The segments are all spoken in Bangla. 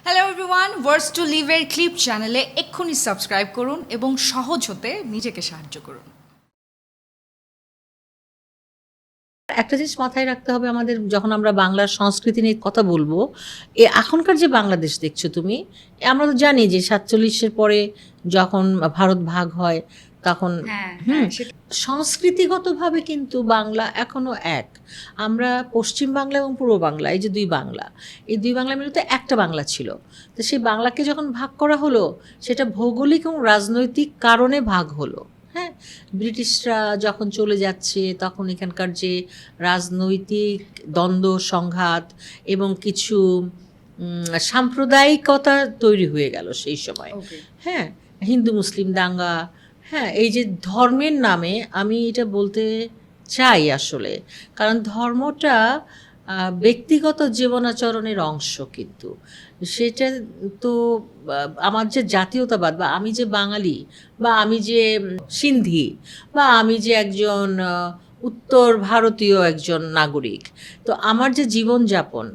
হ্যালো এভরিওয়ান, ওয়ার্ডস টু লিভের ক্লিপ চ্যানেলে এক্ষুনি সাবস্ক্রাইব করুন এবং সহজ হতে নিজেকে সাহায্য করুন। একটা জিনিস মাথায় রাখতে হবে আমাদের, যখন আমরা বাংলার সংস্কৃতি নিয়ে কথা বলবো, এখনকার যে বাংলাদেশ দেখছো তুমি, আমরা তো জানি যে 47-এর পরে যখন ভারত ভাগ হয় তখন সংস্কৃতিগতভাবে কিন্তু বাংলা এখনো এক। আমরা পশ্চিম বাংলা এবং পূর্ব বাংলা, এই যে দুই বাংলা, এই দুই বাংলা মিলে তো একটা বাংলা ছিল। তো সেই বাংলাকে যখন ভাগ করা হলো, সেটা ভৌগোলিক এবং রাজনৈতিক কারণে ভাগ হলো। হ্যাঁ, ব্রিটিশরা যখন চলে যাচ্ছে তখন এখানকার যে রাজনৈতিক দ্বন্দ্ব সংঘাত এবং কিছু সাম্প্রদায়িকতা তৈরি হয়ে গেল সেই সময়। হ্যাঁ, হিন্দু মুসলিম দাঙ্গা। হ্যাঁ, এই যে ধর্মের নামে আমি এটা বলতে চাই আসলে, কারণ ধর্মটা ব্যক্তিগত জীবনাচরণের অংশ, কিন্তু সেটা তো আমার যে জাতীয়তাবাদ বা আমি যে বাঙালি বা আমি যে সিন্ধি বা আমি যে একজন উত্তর ভারতীয় একজন নাগরিক, তো আমার যে জীবনযাপন,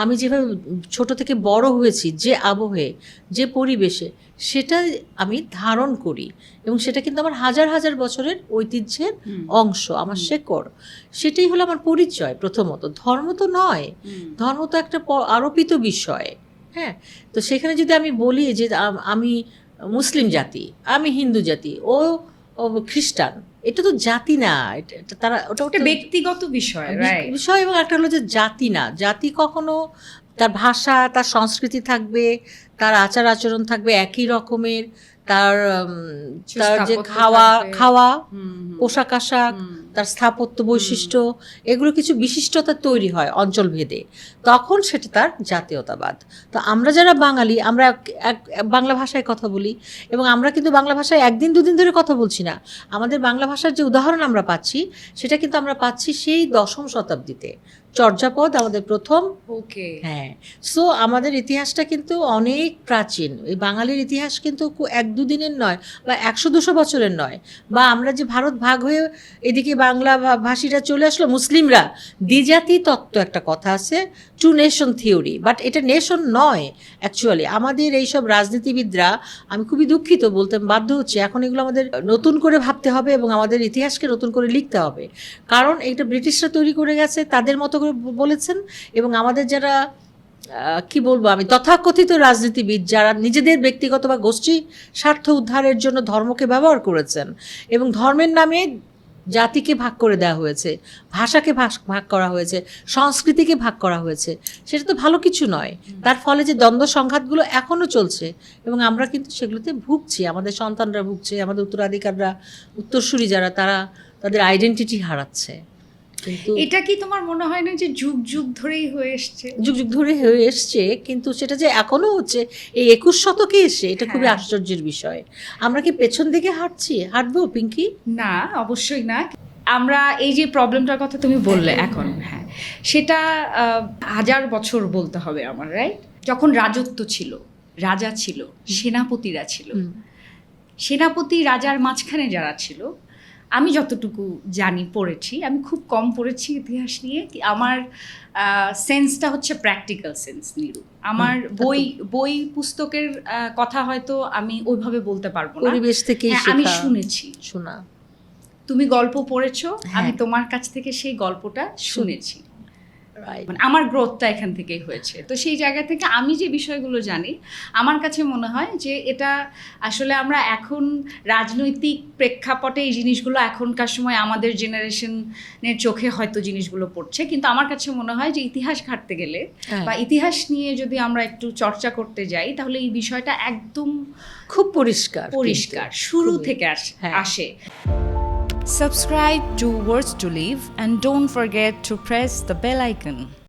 আমি যেভাবে ছোট থেকে বড় হয়েছি, যে আবহে যে পরিবেশে, সেটা আমি ধারণ করি এবং সেটা কিন্তু আমার হাজার হাজার বছরের ঐতিহ্যের অংশ, আমার শেকড়। সেটাই হলো আমার পরিচয়। প্রথমত ধর্ম তো নয়, ধর্ম তো একটা আরোপিত বিষয়। হ্যাঁ, তো সেখানে যদি আমি বলি যে আমি মুসলিম জাতি, আমি হিন্দু জাতি, ও খ্রিস্টান, এটা তো জাতি না। এটা তারা ওটা ব্যক্তিগত বিষয় বিষয় এবং একটা হলো যে জাতি না। জাতি কখনো তার ভাষা, তার সংস্কৃতি থাকবে, তার আচার আচরণ থাকবে একই রকমের, তার তার যে খাওয়া পোশাক আশাক, তার স্থাপত্য বৈশিষ্ট্য, এগুলো কিছু বিশিষ্টতা তৈরি হয় অঞ্চল ভেদে, তখন সেটা তার জাতীয়তাবাদ। তো আমরা যারা বাঙালি, আমরা বাংলা ভাষায় কথা বলি এবং আমরা কিন্তু বাংলা ভাষায় একদিন দুদিন ধরে কথা বলছি না। আমাদের বাংলা ভাষার যে উদাহরণ আমরা পাচ্ছি, সেটা কিন্তু আমরা পাচ্ছি সেই 10ম শতাব্দীতে। চর্যাপদ আমাদের প্রথম। হ্যাঁ, সো আমাদের ইতিহাসটা কিন্তু অনেক প্রাচীন। এই বাঙালির ইতিহাস কিন্তু এক দুদিনের নয় বা 100-200 বছরের নয়। বা আমরা যে ভারত ভাগ হয়ে এদিকে বাংলা ভাষীরা চলে আসলো, মুসলিমরা, দ্বিজাতি তত্ত্ব একটা কথা আছে, টু নেশন থিওরি, বাট এটা নেশন নয় অ্যাকচুয়ালি। আমাদের এইসব রাজনীতিবিদরা, আমি খুবই দুঃখিত বলতে বাধ্য হচ্ছি, এখন এগুলো আমাদের নতুন করে ভাবতে হবে এবং আমাদের ইতিহাসকে নতুন করে লিখতে হবে। কারণ এটা ব্রিটিশরা তৈরি করে গেছে, তাদের মতো করে বলেছেন। এবং আমাদের যারা কি বলবো আমি, তথাকথিত রাজনীতিবিদ, যারা নিজেদের ব্যক্তিগত বা গোষ্ঠী স্বার্থ উদ্ধারের জন্য ধর্মকে ব্যবহার করেছেন এবং ধর্মের নামে জাতিকে ভাগ করে দেওয়া হয়েছে, ভাষাকে ভাগ করা হয়েছে, সংস্কৃতিকে ভাগ করা হয়েছে, সেটা তো ভালো কিছু নয়। তার ফলে যে দ্বন্দ্ব সংঘাতগুলো এখনও চলছে এবং আমরা কিন্তু সেগুলোতে ভুগছি, আমাদের সন্তানরা ভুগছে, আমাদের উত্তরাধিকাররা, উত্তরসূরি যারা, তারা তাদের আইডেন্টিটি হারাচ্ছে। কিন্তু এটা কি তোমার মনে হয় না যে যুগ যুগ ধরেই হয়ে এসছে? যুগ যুগ ধরে হয়ে এসছে, কিন্তু সেটা যে এখনো হচ্ছে এই 21 শতকে এসে, এটা খুবই আশ্চর্যের বিষয়। আমরা কি পেছন দিকে হাঁটবো পিঙ্কি? না, অবশ্যই না। আমরা এই যে প্রবলেমটার কথা তুমি বললে এখন, হ্যাঁ, সেটা হাজার বছর বলতে হবে আমার, রাইট? যখন রাজত্ব ছিল, রাজা ছিল, সেনাপতিরা ছিল, সেনাপতি রাজার মাঝখানে যারা ছিল, আমি যতটুকু জানি, পড়েছি, আমি খুব কম পড়েছি ইতিহাস নিয়ে, আমার সেন্সটা হচ্ছে প্র্যাকটিক্যাল সেন্স নিরু। আমার বই পুস্তকের কথা হয়তো আমি ওইভাবে বলতে পারবো না, পরিবেশ থেকে আমি শুনেছি। শোনা, তুমি গল্প পড়েছো, আমি তোমার কাছ থেকে সেই গল্পটা শুনেছি। মানে আমার গ্রোথটা এখান থেকেই হয়েছে। তো সেই জায়গা থেকে আমি যে বিষয়গুলো জানি, আমার কাছে মনে হয় যে এটা আসলে আমরা এখন রাজনৈতিক প্রেক্ষাপটে এই জিনিসগুলো এখনকার সময় আমাদের জেনারেশনের চোখে হয়তো জিনিসগুলো পড়ছে, কিন্তু আমার কাছে মনে হয় যে ইতিহাস ঘাঁটতে গেলে বা ইতিহাস নিয়ে যদি আমরা একটু চর্চা করতে যাই, তাহলে এই বিষয়টা একদম খুব পরিষ্কার শুরু থেকে আসে। Subscribe to Words to Live and don't forget to press the bell icon.